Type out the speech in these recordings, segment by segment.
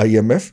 IMF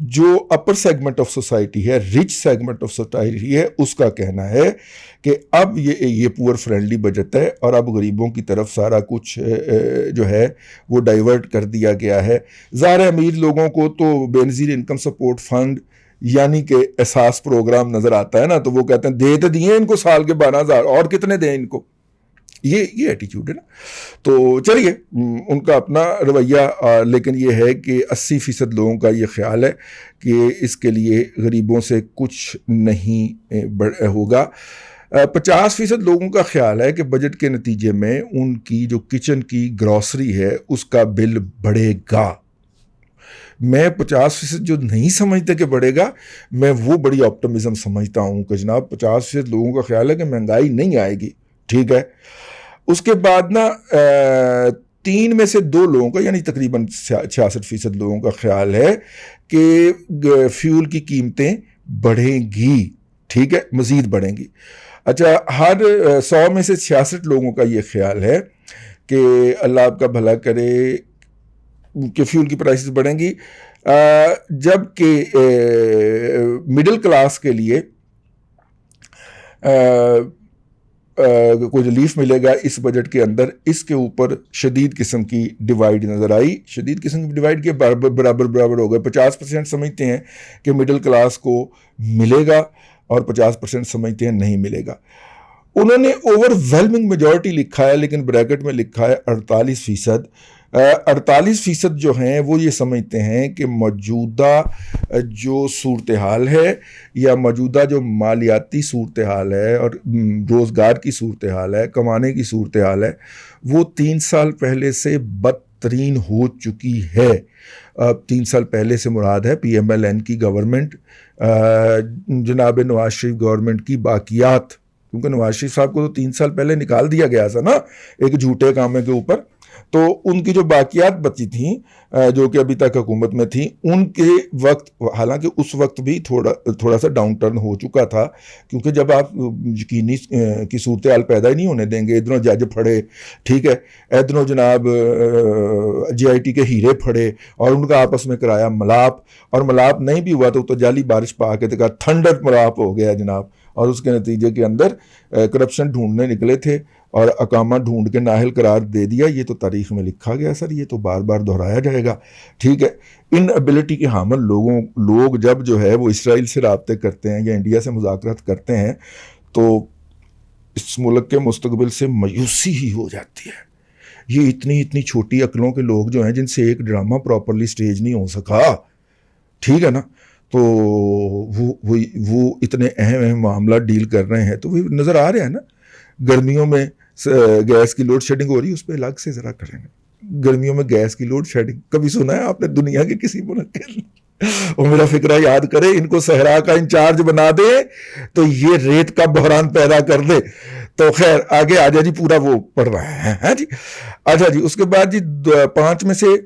جو اپر segment of society ہے، rich segment of society ہے، اس کا کہنا ہے کہ اب یہ پور فرینڈلی بجٹ ہے اور اب غریبوں کی طرف سارا کچھ جو ہے وہ ڈائیورٹ کر دیا گیا ہے۔ ظاہر امیر لوگوں کو تو بے نظیر انکم سپورٹ فنڈ یعنی کہ احساس پروگرام نظر آتا ہے نا، تو وہ کہتے ہیں دے تو دیے ان کو سال کے 12,000 اور کتنے دیں ان کو، یہ ایٹیچیوڈ ہے نا۔ تو چلیے ان کا اپنا رویہ، لیکن یہ ہے کہ 80% لوگوں کا یہ خیال ہے کہ اس کے لیے غریبوں سے کچھ نہیں ہوگا۔ 50% لوگوں کا خیال ہے کہ بجٹ کے نتیجے میں ان کی جو کچن کی گروسری ہے اس کا بل بڑھے گا۔ میں 50% جو نہیں سمجھتے کہ بڑھے گا، میں وہ بڑی آپٹمزم سمجھتا ہوں کہ جناب 50% لوگوں کا خیال ہے کہ مہنگائی نہیں آئے گی، ٹھیک ہے۔ اس کے بعد نا 3 میں سے 2 لوگوں کا یعنی تقریباً 66% لوگوں کا خیال ہے کہ فیول کی قیمتیں بڑھیں گی، ٹھیک ہے، مزید بڑھیں گی۔ اچھا، ہر 100 میں سے 66 لوگوں کا یہ خیال ہے کہ اللہ آپ کا بھلا کرے کہ فیول کی پرائسز بڑھیں گی، جبکہ مڈل کلاس کے لیے کوئی ریلیف ملے گا اس بجٹ کے اندر۔ اس کے اوپر شدید قسم کی ڈیوائیڈ نظر آئی، شدید قسم کی ڈیوائیڈ کے برابر ہو گئے۔ 50% سمجھتے ہیں کہ مڈل کلاس کو ملے گا اور 50% سمجھتے ہیں نہیں ملے گا۔ انہوں نے اوور ویلمنگ میجورٹی لکھا ہے لیکن بریکٹ میں لکھا ہے 48%۔ 48% جو ہیں وہ یہ سمجھتے ہیں کہ موجودہ جو صورتحال ہے یا موجودہ جو مالیاتی صورتحال ہے اور روزگار کی صورتحال ہے، کمانے کی صورتحال ہے، وہ 3 سال پہلے سے بدترین ہو چکی ہے۔ 3 سال پہلے سے مراد ہے PMLN کی گورنمنٹ، جناب نواز شریف گورنمنٹ کی باقیات، کیونکہ نواز شریف صاحب کو تو 3 سال پہلے نکال دیا گیا تھا نا ایک جھوٹے کامے کے اوپر، تو ان کی جو باقیات بچی تھیں جو کہ ابھی تک حکومت میں تھیں، ان کے وقت، حالانکہ اس وقت بھی تھوڑا سا ڈاؤن ٹرن ہو چکا تھا، کیونکہ جب آپ یقینی کی صورتحال پیدا ہی نہیں ہونے دیں گے، ادھروں جج پھڑے، ٹھیک ہے، ادھروں جناب GIT کے ہیرے پھڑے اور ان کا آپس میں کرایا ملاپ، اور ملاپ نہیں بھی ہوا تو جعلی بارش پا کے دیکھا تھنڈر ملاپ ہو گیا جناب، اور اس کے نتیجے کے اندر کرپشن ڈھونڈنے نکلے تھے اور اقامہ ڈھونڈ کے نااہل قرار دے دیا۔ یہ تو تاریخ میں لکھا گیا سر، یہ تو بار بار دہرایا جائے گا، ٹھیک ہے۔ ان ایبلٹی کے حامل لوگ جب جو ہے وہ اسرائیل سے رابطے کرتے ہیں یا انڈیا سے مذاکرات کرتے ہیں تو اس ملک کے مستقبل سے مایوسی ہی ہو جاتی ہے۔ یہ اتنی چھوٹی عقلوں کے لوگ جو ہیں جن سے ایک ڈرامہ پراپرلی سٹیج نہیں ہو سکا، ٹھیک ہے نا، تو وہ اتنے اہم معاملات ڈیل کر رہے ہیں، تو وہ نظر آ رہے ہیں نا۔ گرمیوں میں گیس کی لوڈ شیڈنگ ہو رہی ہے، اس پہ الگ سے ذرا کریں گے۔ گرمیوں میں گیس کی لوڈ شیڈنگ کبھی سنا ہے آپ نے دنیا کے کسی ملک کے؟ اور میرا فکرہ یاد کرے، ان کو صحرا کا انچارج بنا دے تو یہ ریت کا بحران پیدا کر دے۔ تو خیر آگے آ جائے جی، پورا وہ پڑھ رہا ہے جی۔ اچھا جی، اس کے بعد جی 5 میں سے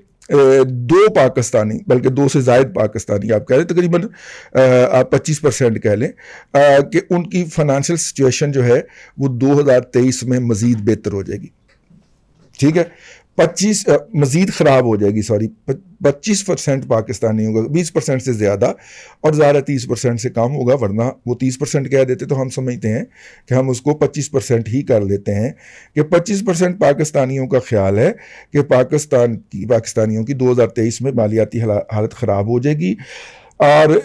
2 پاکستانی، بلکہ 2 سے زائد پاکستانی آپ کہہ لیں، تقریباً آپ 25% کہہ لیں کہ ان کی فائنانشیل سچویشن جو ہے وہ 2023 میں مزید بہتر ہو جائے گی، ٹھیک ہے، مزید خراب ہو جائے گی، 25% پاکستانیوں کا 20% سے زیادہ، اور ظاہر 30% سے کم ہوگا، ورنہ وہ 30% کہہ دیتے تو ہم سمجھتے ہیں کہ ہم اس کو 25% ہی کر لیتے ہیں، کہ 25% پاکستانیوں کا خیال ہے کہ پاکستانیوں کی 2023 میں مالیاتی حالت خراب ہو جائے گی۔ اور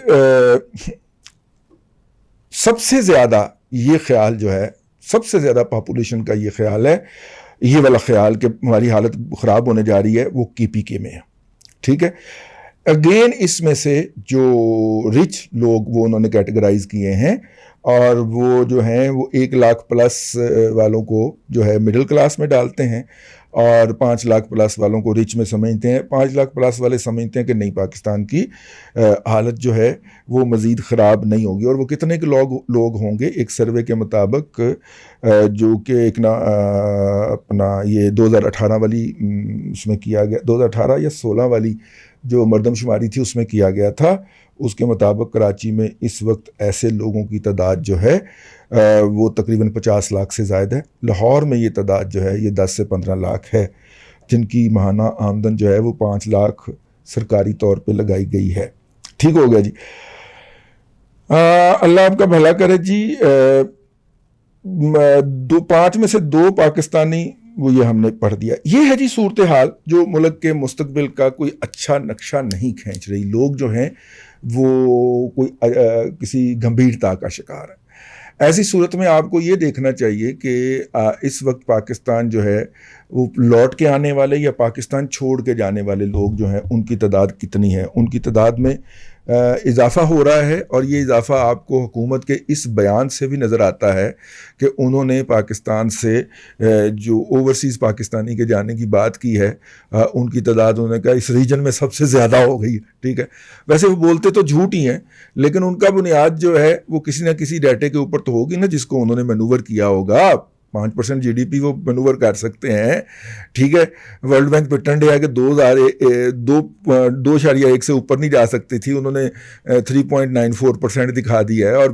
سب سے زیادہ یہ خیال جو ہے، سب سے زیادہ پاپولیشن کا یہ خیال ہے، یہ والا خیال کہ ہماری حالت خراب ہونے جا رہی ہے، وہ KPK میں ہے، ٹھیک ہے۔ اگین اس میں سے جو رچ لوگ وہ انہوں نے کیٹیگرائز کیے ہیں، اور وہ جو ہیں وہ 1 لاکھ پلس والوں کو جو ہے مڈل کلاس میں ڈالتے ہیں، اور 5 لاکھ پلس والوں کو رچ میں سمجھتے ہیں۔ 5 لاکھ پلس والے سمجھتے ہیں کہ نہیں، پاکستان کی حالت جو ہے وہ مزید خراب نہیں ہوگی۔ اور وہ کتنے کے لوگ ہوں گے؟ ایک سروے کے مطابق جو کہ ایک اپنا یہ 2018 والی اس میں کیا گیا، 2018 یا 16 والی جو مردم شماری تھی اس میں کیا گیا تھا، اس کے مطابق کراچی میں اس وقت ایسے لوگوں کی تعداد جو ہے وہ تقریباً 50 لاکھ سے زائد ہے۔ لاہور میں یہ تعداد جو ہے یہ 10 سے 15 لاکھ ہے، جن کی ماہانہ آمدن جو ہے وہ 5 لاکھ سرکاری طور پہ لگائی گئی ہے، ٹھیک ہو گیا جی. اللہ آپ کا بھلا کرے جی. 5 میں سے 2 پاکستانی وہ یہ ہم نے پڑھ دیا. یہ ہے جی صورتحال جو ملک کے مستقبل کا کوئی اچھا نقشہ نہیں کھینچ رہی. لوگ جو ہیں وہ کوئی کسی گمبھیرتا کا شکار ہے. ایسی صورت میں آپ کو یہ دیکھنا چاہیے کہ اس وقت پاکستان جو ہے وہ لوٹ کے آنے والے یا پاکستان چھوڑ کے جانے والے لوگ جو ہیں ان کی تعداد کتنی ہے. ان کی تعداد میں اضافہ ہو رہا ہے, اور یہ اضافہ آپ کو حکومت کے اس بیان سے بھی نظر آتا ہے کہ انہوں نے پاکستان سے جو اوورسیز پاکستانی کے جانے کی بات کی ہے, ان کی تعداد انہوں نے کہا اس ریجن میں سب سے زیادہ ہو گئی ہے. ٹھیک ہے, ویسے وہ بولتے تو جھوٹ ہی ہیں, لیکن ان کا بنیاد جو ہے وہ کسی نہ کسی ڈیٹے کے اوپر تو ہوگی نا, جس کو انہوں نے مینوور کیا ہوگا. 5% GDP وہ مینوور کر سکتے ہیں. ٹھیک ہے, ورلڈ بینک پہ ٹنڈے ہے کہ 2.1 سے اوپر نہیں جا سکتی تھی, انہوں نے 3.94% دکھا دیا ہے. اور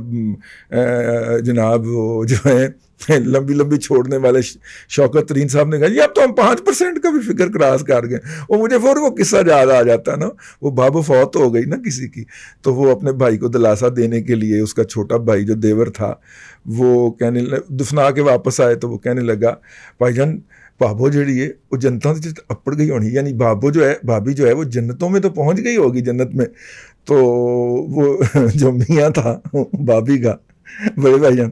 جناب وہ جو ہے لمبی لمبی چھوڑنے والے شوکت ترین صاحب نے کہا جی اب تو ہم 5% کا بھی فکر کراس کر گئے. وہ مجھے فوراً وہ قصہ یاد آ جاتا ہے نا, وہ بابو فوت ہو گئی نا کسی کی, تو وہ اپنے بھائی کو دلاسا دینے کے لیے اس کا چھوٹا بھائی جو دیور تھا وہ کہنے دفنا کے واپس آئے تو وہ کہنے لگا بھائی جان بابو جڑی ہے وہ جنتوں سے اپڑ گئی ہونی, یعنی بابو جو ہے بھابھی جو ہے وہ جنتوں میں تو پہنچ گئی ہوگی جنت میں. تو وہ جو میاں تھا بھابھی کا بڑے بھائی جان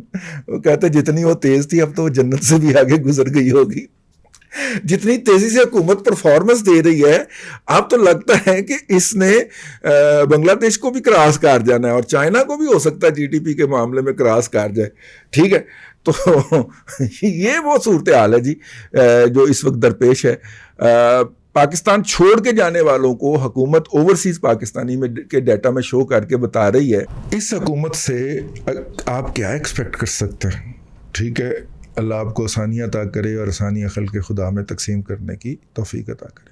وہ کہتے جتنی وہ تیز تھی اب تو وہ جنت سے بھی آگے گزر گئی ہوگی. جتنی تیزی سے حکومت پرفارمنس دے رہی ہے اب تو لگتا ہے کہ اس نے بنگلہ دیش کو بھی کراس کر جانا ہے, اور چائنا کو بھی ہو سکتا ہے GDP کے معاملے میں کراس کر جائے. ٹھیک ہے, تو یہ وہ صورتحال ہے جی جو اس وقت درپیش ہے. پاکستان چھوڑ کے جانے والوں کو حکومت اوورسیز پاکستانی میں کے ڈیٹا میں شو کر کے بتا رہی ہے. اس حکومت سے آپ کیا ایکسپیکٹ کر سکتے ہیں؟ ٹھیک ہے, اللہ آپ کو آسانیاں عطا کرے اور آسانیاں خلق خدا میں تقسیم کرنے کی توفیق عطا کرے.